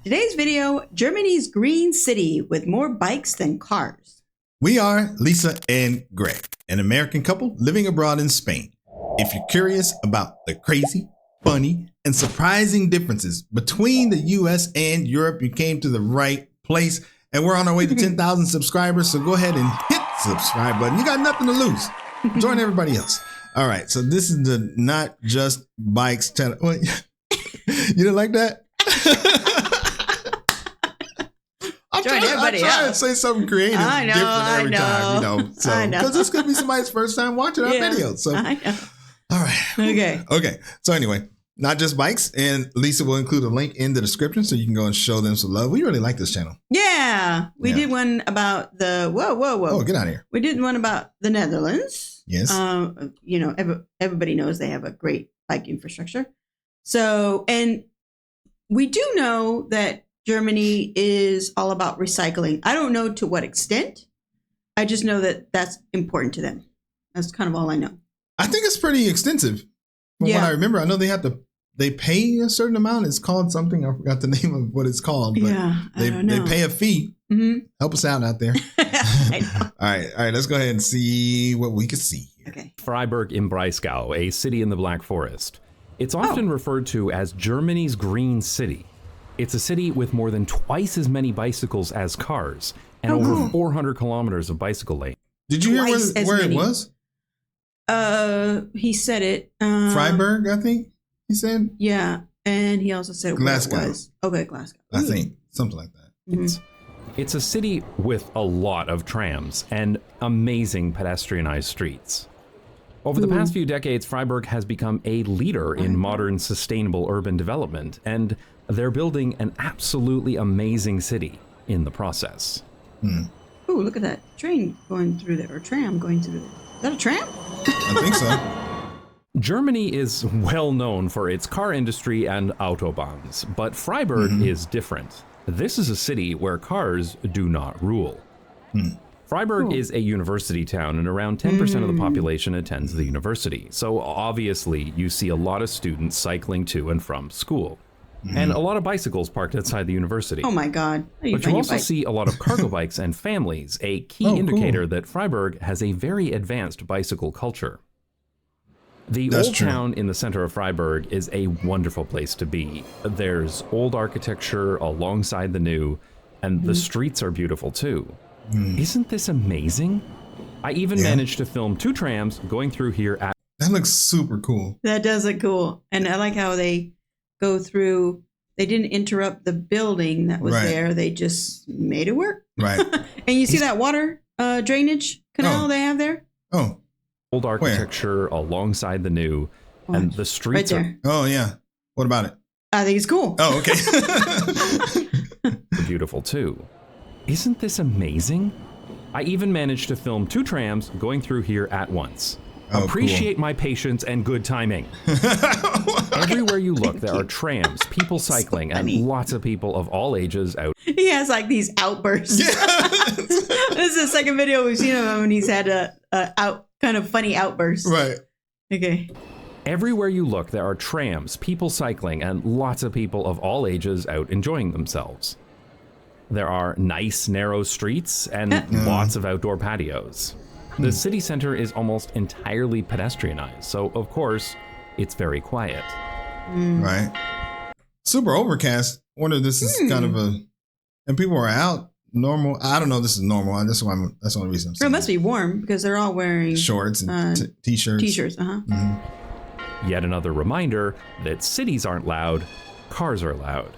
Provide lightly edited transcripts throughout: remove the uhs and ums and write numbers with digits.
Today's video, Germany's green city with more bikes than cars. We are Lisa and Greg, an American couple living abroad in Spain. If you're curious about the crazy, funny, and surprising differences between the US and Europe, you came to the right place. And we're on our way to 10,000 subscribers, so go ahead and hit the subscribe button. You got nothing to lose. Join everybody else. All right, so this is the Not Just Bikes channel. What? You didn't like that? I'm trying to say something creative, different every time, you know. So, because this could be somebody's first time watching our videos. So, I know. All right. Okay. So anyway, Not Just Bikes, and Lisa will include a link in the description so you can go and show them some love. We really like this channel. Yeah, we did one about the whoa. Oh, get out of here. We did one about the Netherlands. Yes. You know, everybody knows they have a great bike infrastructure. So, and we do know that Germany is all about recycling. I don't know to what extent. I just know that that's important to them. That's kind of all I know. I think it's pretty extensive. From what I remember, I know they pay a certain amount. It's called something. I forgot the name of what it's called. But they pay a fee. Mm-hmm. Help us out there. All right. Let's go ahead and see what we can see here. Okay. Fryberg im Breisgau, a city in the Black Forest. It's often referred to as Germany's green city. It's a city with more than twice as many bicycles as cars and over 400 kilometers of bicycle lane. Did you hear where it was? He said it. Fryberg, I think he said. Yeah, and he also said Glasgow. Where it was. Okay, Glasgow. I think something like that. Mm-hmm. It's a city with a lot of trams and amazing pedestrianized streets. Over the past few decades, Fryberg has become a leader in modern sustainable urban development, and they're building an absolutely amazing city in the process. Ooh, look at that train going through there, or tram going through there. Is that a tram? I think so. Germany is well known for its car industry and autobahns, but Fryberg is different. This is a city where cars do not rule. Fryberg is a university town, and around 10% of the population attends the university. So obviously you see a lot of students cycling to and from school. And a lot of bicycles parked outside the university. Oh my God. But you also see a lot of cargo bikes and families, a key indicator that Fryberg has a very advanced bicycle culture. The old town in the center of Fryberg is a wonderful place to be. There's old architecture alongside the new, and the streets are beautiful too. Isn't this amazing? I even managed to film 2 trams going through here at... That looks super cool. That does look cool. And I like how they go through, they didn't interrupt the building that was there. They just made it work. Right. And you see that water drainage canal they have there? Oh. Old architecture alongside the new, and the streets right there. Oh, yeah. What about it? I think it's cool. Oh, okay. Beautiful too. Isn't this amazing? I even managed to film 2 trams going through here at once. Appreciate my patience and good timing. Everywhere you look, there are trams, people cycling, and lots of people of all ages out. He has like these outbursts. This is the second video we've seen of him, and he's had a kind of funny outburst. Right. Okay. Everywhere you look, there are trams, people cycling, and lots of people of all ages out enjoying themselves. There are nice, narrow streets and lots of outdoor patios. The city center is almost entirely pedestrianized, so of course, it's very quiet. Right. Super overcast. Wonder if this is kind of and people are out normal. I don't know if this is normal. That's the only reason I'm saying. It must be warm because they're all wearing shorts and t-shirts. T-shirts, Yet another reminder that cities aren't loud, cars are loud.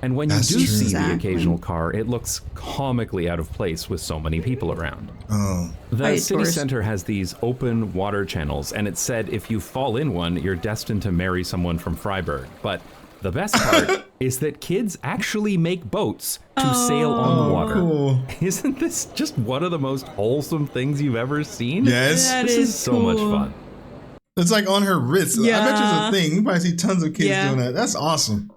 And when you do see the occasional car, it looks comically out of place with so many people around. The city center has these open water channels, and it's said if you fall in one, you're destined to marry someone from Fryberg. But the best part is that kids actually make boats to sail on the water. Cool. Isn't this just one of the most wholesome things you've ever seen? Yes. This is so much fun. It's like on her wrist. Yeah. I bet you it's a thing. You probably see tons of kids doing that. That's awesome.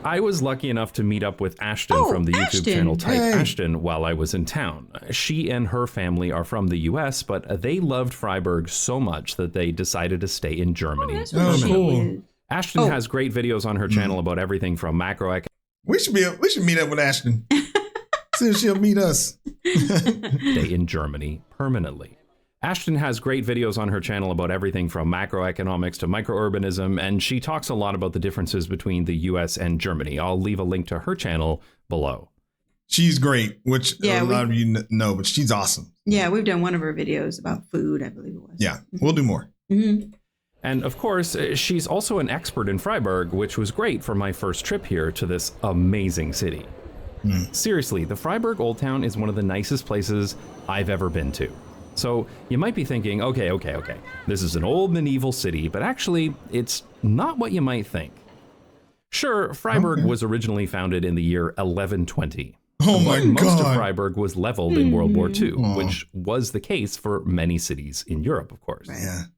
I was lucky enough to meet up with Ashton from the YouTube channel Type Ashton while I was in town. She and her family are from the US, but they loved Fryberg so much that they decided to stay in Germany. Oh, cool. Ashton has great videos on her channel about everything from macroeconomics. We should meet up with Ashton. See if she'll meet us. Stay in Germany permanently. Ashton has great videos on her channel about everything from macroeconomics to microurbanism, and she talks a lot about the differences between the US and Germany. I'll leave a link to her channel below. She's great, which a lot of you know, but she's awesome. Yeah, we've done one of her videos about food, I believe it was. Yeah, we'll do more. Mm-hmm. And of course, she's also an expert in Fryberg, which was great for my first trip here to this amazing city. Seriously, the Fryberg Old Town is one of the nicest places I've ever been to. So you might be thinking, okay, this is an old medieval city, but actually it's not what you might think. Sure, Fryberg was originally founded in the year 1120. Oh my God. Most of Fryberg was leveled in World War II, which was the case for many cities in Europe, of course. Man.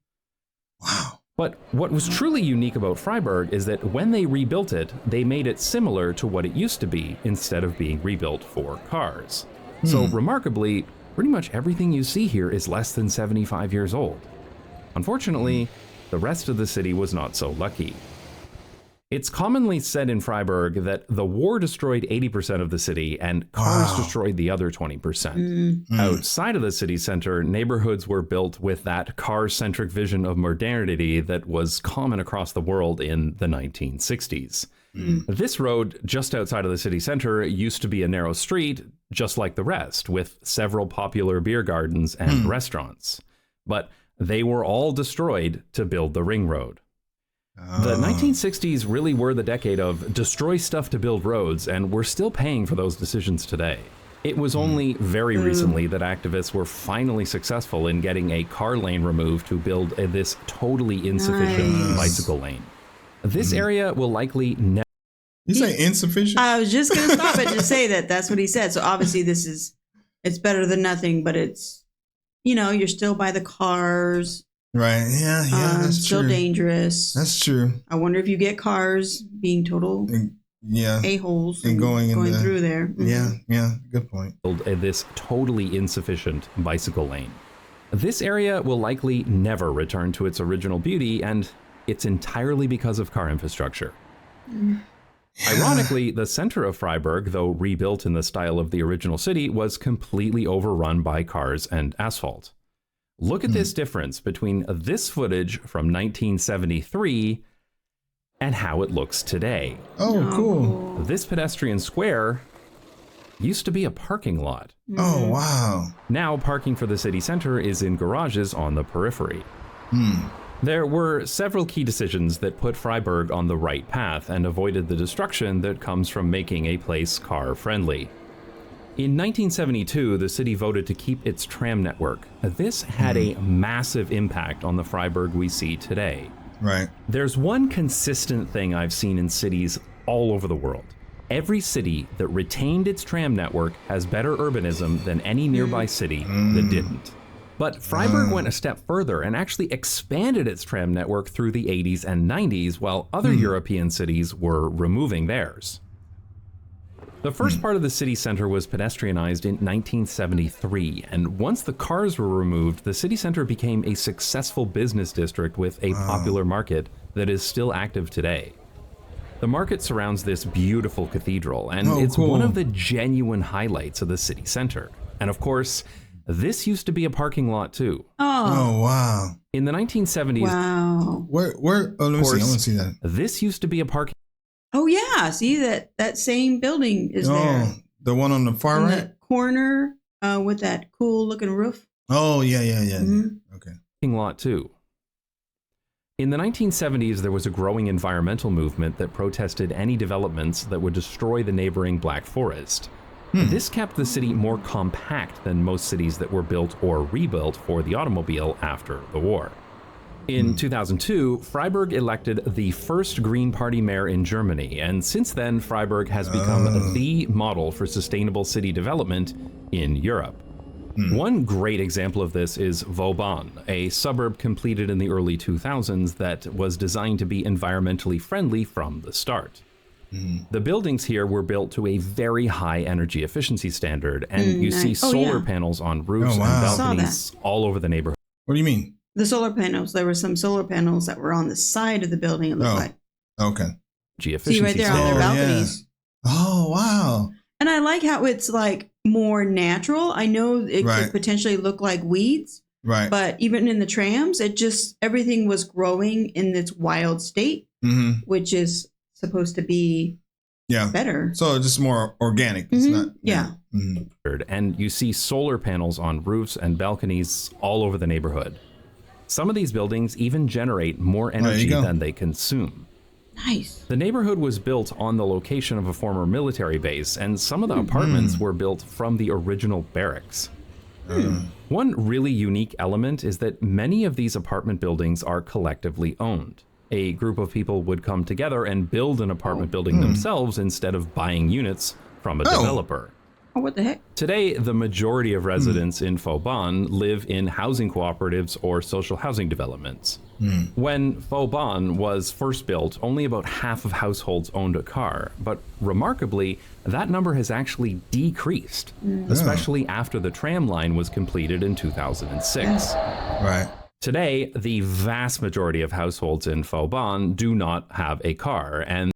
Wow. But what was truly unique about Fryberg is that when they rebuilt it, they made it similar to what it used to be instead of being rebuilt for cars. So remarkably, pretty much everything you see here is less than 75 years old. Unfortunately, the rest of the city was not so lucky. It's commonly said in Fryberg that the war destroyed 80% of the city and cars destroyed the other 20%. Outside of the city center, neighborhoods were built with that car-centric vision of modernity that was common across the world in the 1960s. This road just outside of the city center used to be a narrow street, just like the rest, with several popular beer gardens and restaurants. But they were all destroyed to build the ring road. The 1960s really were the decade of destroy stuff to build roads, and we're still paying for those decisions today. It was only very recently that activists were finally successful in getting a car lane removed to build this totally insufficient bicycle lane. This area will likely never... You say insufficient? I was just going to stop it to say that. That's what he said. So obviously it's better than nothing, but it's, you're still by the cars. Right. Yeah, that's still true. Dangerous. That's true. I wonder if you get cars being total a-holes and going through there. Yeah, good point. This totally insufficient bicycle lane. This area will likely never return to its original beauty, and it's entirely because of car infrastructure. Ironically, the center of Fryberg, though rebuilt in the style of the original city, was completely overrun by cars and asphalt. Look at this difference between this footage from 1973 and how it looks today. Oh, cool. This pedestrian square used to be a parking lot. Oh, wow. Now parking for the city center is in garages on the periphery. There were several key decisions that put Fryberg on the right path and avoided the destruction that comes from making a place car-friendly. In 1972, the city voted to keep its tram network. This had a massive impact on the Fryberg we see today. Right. There's one consistent thing I've seen in cities all over the world. Every city that retained its tram network has better urbanism than any nearby city that didn't. But Fryberg went a step further and actually expanded its tram network through the 80s and 90s, while other European cities were removing theirs. The first part of the city center was pedestrianized in 1973, and once the cars were removed, the city center became a successful business district with a popular market that is still active today. The market surrounds this beautiful cathedral, and it's one of the genuine highlights of the city center. And of course, this used to be a parking lot too. Oh, wow. In the 1970s, Where? Oh, let me see. I want to see that. This used to be a parking. Oh yeah, see that same building is there. The one on the far right? That corner with that cool looking roof. Oh, yeah. Okay. Lot too. In the 1970s, there was a growing environmental movement that protested any developments that would destroy the neighboring Black Forest. This kept the city more compact than most cities that were built or rebuilt for the automobile after the war. In 2002, Fryberg elected the first Green Party mayor in Germany, and since then, Fryberg has become the model for sustainable city development in Europe. One great example of this is Vauban, a suburb completed in the early 2000s that was designed to be environmentally friendly from the start. The buildings here were built to a very high energy efficiency standard, and you see solar panels on roofs and balconies all over the neighborhood. What do you mean? The solar panels. There were some solar panels that were on the side of the building, it looked like. Okay. See right there on their balconies. Yeah. Oh, wow. And I like how it's like more natural. I know it could potentially look like weeds. Right. But even in the trams, everything was growing in its wild state, which is supposed to be better. So it's just more organic. It's not. Yeah. And you see solar panels on roofs and balconies all over the neighborhood. Some of these buildings even generate more energy than they consume. Nice. The neighborhood was built on the location of a former military base, and some of the apartments were built from the original barracks. One really unique element is that many of these apartment buildings are collectively owned. A group of people would come together and build an apartment building themselves instead of buying units from a developer. Oh, what the heck? Today, the majority of residents in Faubourg live in housing cooperatives or social housing developments. When Faubourg was first built, only about half of households owned a car, but remarkably, that number has actually decreased, especially after the tram line was completed in 2006. Right. Today, the vast majority of households in Faubourg do not have a car, and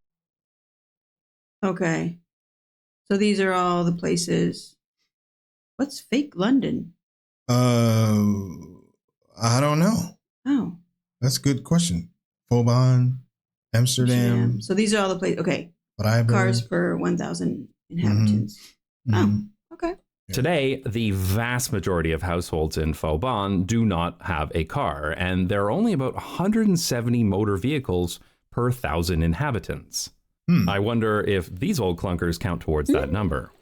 okay. So these are all the places. What's fake London? I don't know. Oh. That's a good question. Faubourg, Amsterdam. So these are all the places. Okay. Fryberg. Cars per 1,000 inhabitants. Oh, okay. Today, the vast majority of households in Faubourg do not have a car, and there are only about 170 motor vehicles per 1,000 inhabitants. I wonder if these old clunkers count towards that number.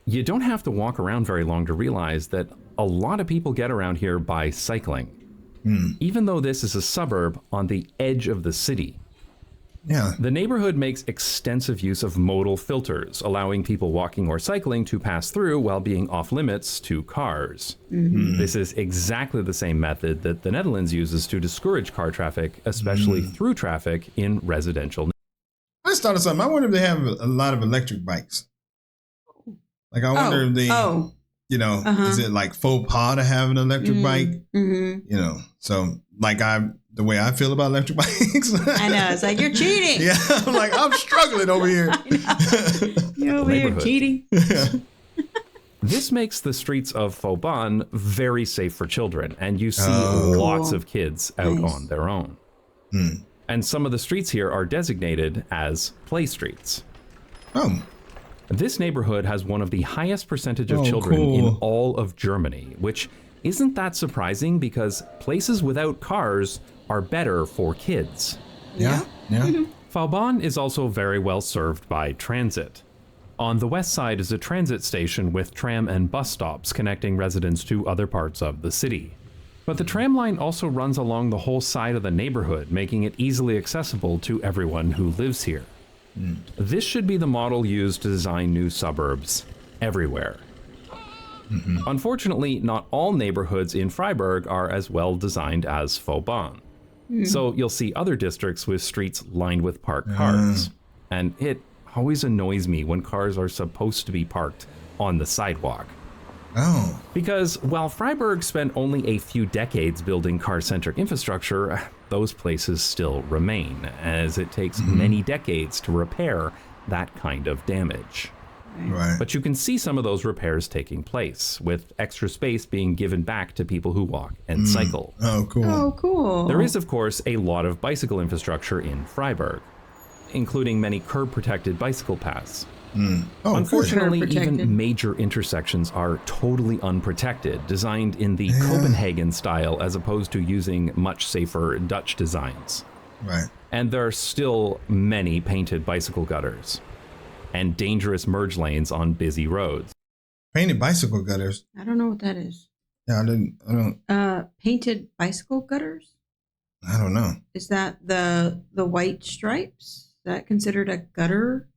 You don't have to walk around very long to realize that a lot of people get around here by cycling, even though this is a suburb on the edge of the city. Yeah. The neighborhood makes extensive use of modal filters, allowing people walking or cycling to pass through while being off limits to cars. This is exactly the same method that the Netherlands uses to discourage car traffic, especially through traffic in residential. I just thought of something. I wonder if they have a lot of electric bikes. Like, I wonder if they, is it like faux pas to have an electric bike? So like the way I feel about electric bikes. I know. It's like, you're cheating. Yeah. I'm like, I'm struggling over here. You're over here cheating. This makes the streets of Faubourg very safe for children, and you see lots of kids out on their own. And some of the streets here are designated as play streets. This neighborhood has one of the highest percentage of children in all of Germany, which isn't that surprising because places without cars are better for kids. Yeah. Faubourg is also very well served by transit. On the west side is a transit station with tram and bus stops connecting residents to other parts of the city. But the tram line also runs along the whole side of the neighborhood, making it easily accessible to everyone who lives here. This should be the model used to design new suburbs everywhere. Unfortunately, not all neighborhoods in Fryberg are as well designed as Faubourg. So you'll see other districts with streets lined with parked cars. And it always annoys me when cars are supposed to be parked on the sidewalk. Because while Fryberg spent only a few decades building car-centric infrastructure, those places still remain, as it takes many decades to repair that kind of damage. But you can see some of those repairs taking place, with extra space being given back to people who walk and cycle. Oh, cool. There is, of course, a lot of bicycle infrastructure in Fryberg, including many curb-protected bicycle paths. Unfortunately, even major intersections are totally unprotected, designed in the Copenhagen style as opposed to using much safer Dutch designs. And there are still many painted bicycle gutters and dangerous merge lanes on busy roads. Painted bicycle gutters? I don't know what that is. Yeah, I don't. Painted bicycle gutters? I don't know. Is that the white stripes? Is that considered a gutter?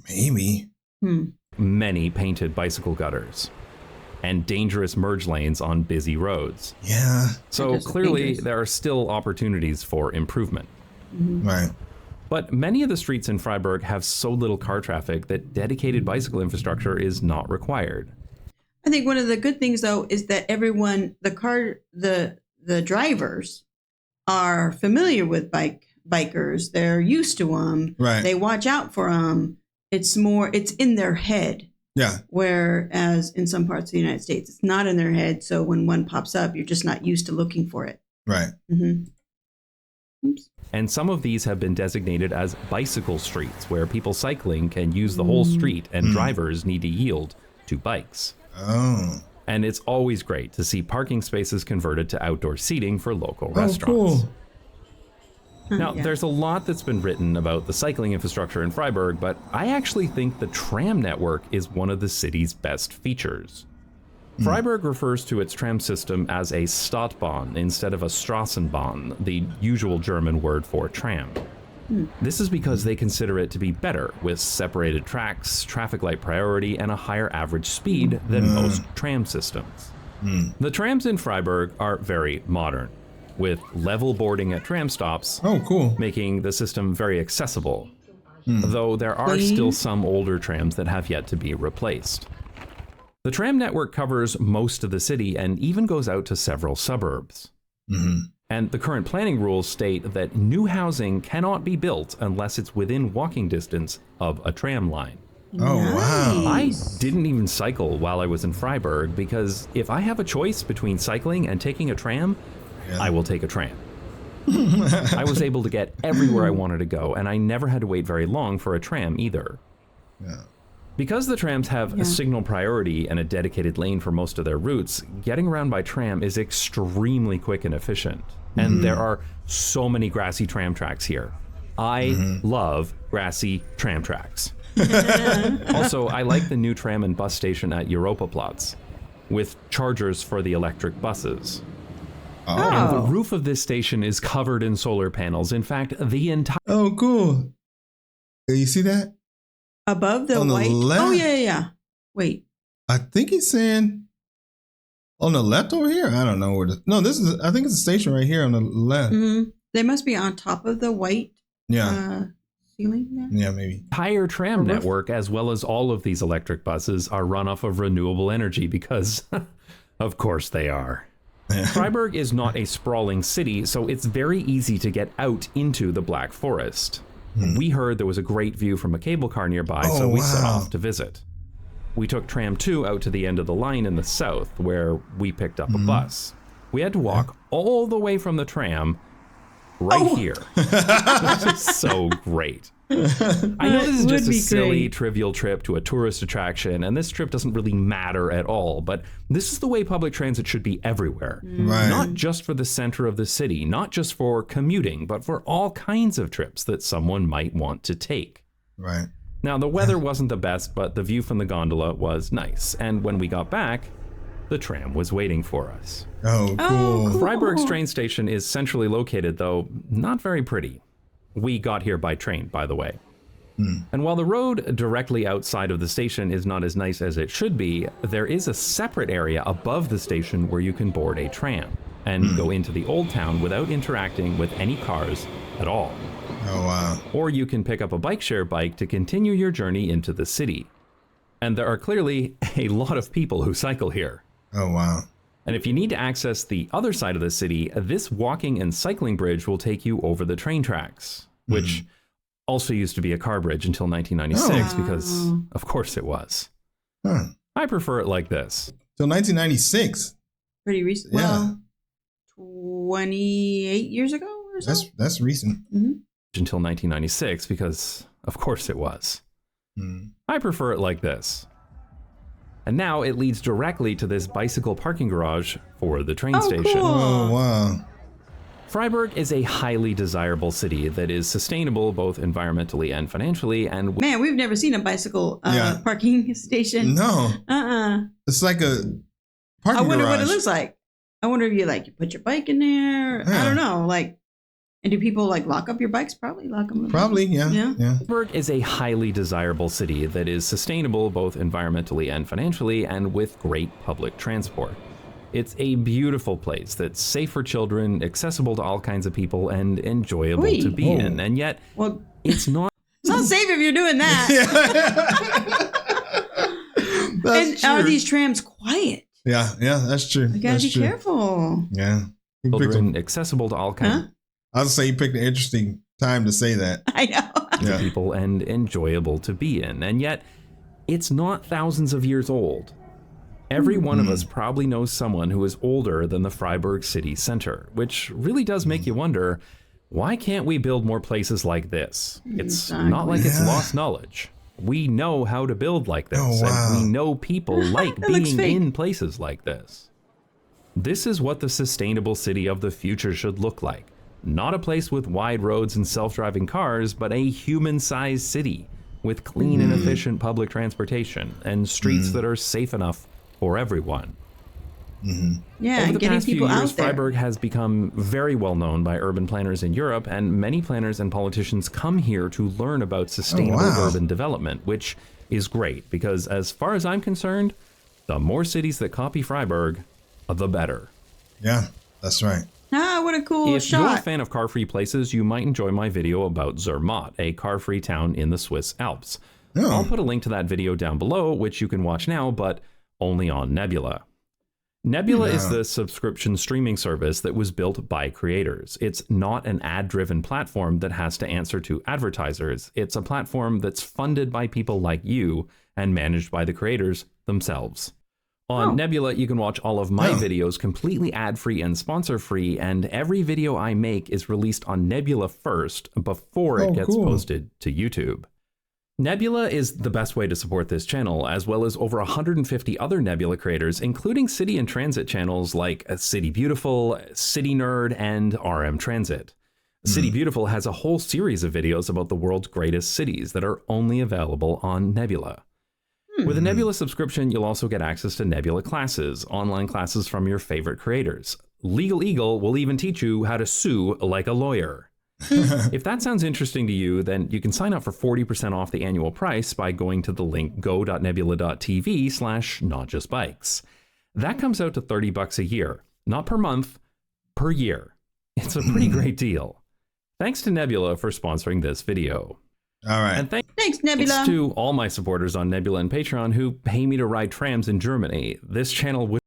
Maybe. Many painted bicycle gutters and dangerous merge lanes on busy roads. Yeah. So clearly there are still opportunities for improvement. But many of the streets in Fryberg have so little car traffic that dedicated bicycle infrastructure is not required. I think one of the good things, though, is that everyone, the drivers are familiar with bike bikers. They're used to them. Right. They watch out for them. It's in their head. Yeah. Whereas in some parts of the United States, it's not in their head. So when one pops up, you're just not used to looking for it. Right. Oops. And some of these have been designated as bicycle streets, where people cycling can use the whole street and drivers need to yield to bikes. Oh. And it's always great to see parking spaces converted to outdoor seating for local restaurants. Cool. Now, there's a lot that's been written about the cycling infrastructure in Fryberg, but I actually think the tram network is one of the city's best features. Fryberg refers to its tram system as a Stadtbahn instead of a Straßenbahn, the usual German word for tram. This is because they consider it to be better, with separated tracks, traffic light priority, and a higher average speed than most tram systems. The trams in Fryberg are very modern, with level boarding at tram stops, making the system very accessible, though there are still some older trams that have yet to be replaced. The tram network covers most of the city and even goes out to several suburbs. And the current planning rules state that new housing cannot be built unless it's within walking distance of a tram line. Oh, wow. I didn't even cycle while I was in Fryberg because if I have a choice between cycling and taking a tram, I will take a tram. I was able to get everywhere I wanted to go, and I never had to wait very long for a tram either. Because the trams have a signal priority and a dedicated lane for most of their routes, getting around by tram is extremely quick and efficient. And there are so many grassy tram tracks here. I love grassy tram tracks. Also, I like the new tram and bus station at Europaplatz, with chargers for the electric buses. And the roof of this station is covered in solar panels. In fact, the entire... Oh, cool. You see that? Above the on the white... left? Oh, yeah. Wait. I think he's saying on the left over here. I don't know where the... No, I think it's a station right here on the left. They must be on top of the white ceiling there. Yeah, maybe. Entire tram network, as well as all of these electric buses, are run off of renewable energy because, of course they are. Fryberg is not a sprawling city, so it's very easy to get out into the Black Forest. We heard there was a great view from a cable car nearby, so we set off to visit. We took tram 2 out to the end of the line in the south, where we picked up a bus. We had to walk all the way from the tram right here. Which is so great. I know this is just a silly, trivial trip to a tourist attraction, and this trip doesn't really matter at all, but this is the way public transit should be everywhere. Not just for the center of the city, not just for commuting, but for all kinds of trips that someone might want to take. Now, the weather wasn't the best, but the view from the gondola was nice, and when we got back, the tram was waiting for us. Oh, cool. Fryberg's train station is centrally located, though not very pretty. We got here by train, by the way. And while the road directly outside of the station is not as nice as it should be, there is a separate area above the station where you can board a tram and go into the old town without interacting with any cars at all. Oh, wow. Or you can pick up a bike share bike to continue your journey into the city. And there are clearly a lot of people who cycle here. Oh, wow. And if you need to access the other side of the city, this walking and cycling bridge will take you over the train tracks, which also used to be a car bridge until 1996 because, of course, it was. I prefer it like this. Till 1996. Pretty recent. Yeah. Well, 28 years ago or so? That's recent. Until 1996 because, of course, it was. I prefer it like this. And now it leads directly to this bicycle parking garage for the train station. Cool. Oh, wow. Fryberg is a highly desirable city that is sustainable both environmentally and financially. And man, we've never seen a bicycle parking station. No. It's like a parking I wonder garage. what it looks like. I wonder if you put your bike in there. I don't know. And do people lock up your bikes? Probably lock them up. Probably, yeah. Fryberg is a highly desirable city that is sustainable both environmentally and financially and with great public transport. It's a beautiful place that's safe for children, accessible to all kinds of people, and enjoyable to be in. And yet, it's not... It's not safe if you're doing that. That's true. Are these trams quiet? Yeah, that's true. You gotta be careful. Yeah. Children accessible to all kinds... I'll say you picked an interesting time to say that. I know. To people and enjoyable to be in. And yet, it's not thousands of years old. Every one of us probably knows someone who is older than the Fryberg city center, which really does make you wonder, why can't we build more places like this? It's not like it's lost knowledge. We know how to build like this, and we know people like being in places like this. This is what the sustainable city of the future should look like. Not a place with wide roads and self-driving cars, but a human-sized city with clean and efficient public transportation and streets that are safe enough for everyone. Yeah, over the getting past few people years, out there. Fryberg has become very well known by urban planners in Europe, and many planners and politicians come here to learn about sustainable urban development, which is great because, as far as I'm concerned, the more cities that copy Fryberg, the better. Yeah, that's right. Ah, what a cool If you're a shot. fan of car-free places, you might enjoy my video about Zermatt, a car-free town in the Swiss Alps. I'll put a link to that video down below, which you can watch now, but only on Nebula. Nebula is the subscription streaming service that was built by creators. It's not an ad-driven platform that has to answer to advertisers. It's a platform that's funded by people like you and managed by the creators themselves. On Nebula, you can watch all of my videos completely ad-free and sponsor-free, and every video I make is released on Nebula first before it gets posted to YouTube. Nebula is the best way to support this channel, as well as over 150 other Nebula creators, including city and transit channels like City Beautiful, City Nerd, and RM Transit. City Beautiful has a whole series of videos about the world's greatest cities that are only available on Nebula. With a Nebula subscription, you'll also get access to Nebula classes, online classes from your favorite creators. Legal Eagle will even teach you how to sue like a lawyer. If that sounds interesting to you, then you can sign up for 40% off the annual price by going to the link go.nebula.tv/notjustbikes. That comes out to $30 a year, not per month, per year. It's a pretty great deal. Thanks to Nebula for sponsoring this video. All right. And Thanks, Nebula. thanks to all my supporters on Nebula and Patreon who pay me to ride trams in Germany. This channel would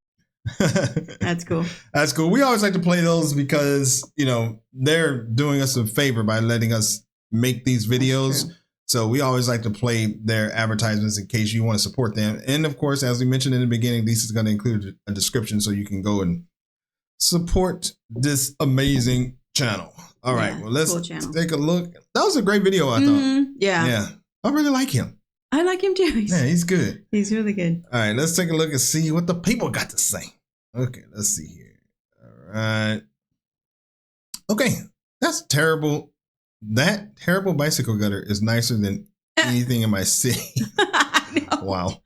That's cool. That's cool. We always like to play those because, you know, they're doing us a favor by letting us make these videos. So we always like to play their advertisements in case you want to support them. And of course, as we mentioned in the beginning, this is going to include a description so you can go and support this amazing channel. All right. Well, let's take a look. That was a great video, I thought. Yeah. Yeah. I really like him. I like him too. Yeah, he's good. He's really good. All right, let's take a look and see what the people got to say. Okay, let's see here. All right. Okay, that's terrible. That terrible bicycle gutter is nicer than anything in my city. Wow.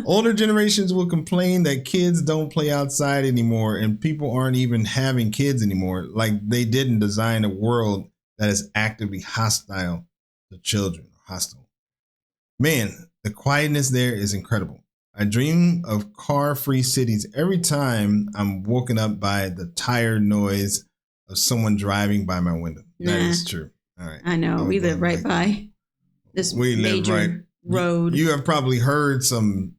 Older generations will complain that kids don't play outside anymore and people aren't even having kids anymore. Like they didn't design a world that is actively hostile to children. Hostile. Man, the quietness there is incredible. I dream of car-free cities every time I'm woken up by the tire noise of someone driving by my window. That is true. All right. I know. We live right by this major road. You have probably heard some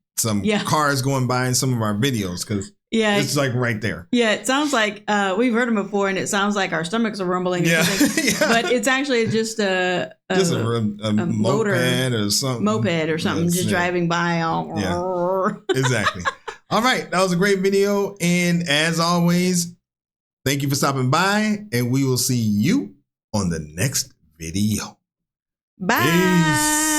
cars going by in some of our videos because it's like right there. Yeah, it sounds like we've heard them before, and it sounds like our stomachs are rumbling. Yeah, but it's actually just a moped or something. Just driving by. Exactly. All right, that was a great video, and as always, thank you for stopping by, and we will see you on the next video. Bye. Peace.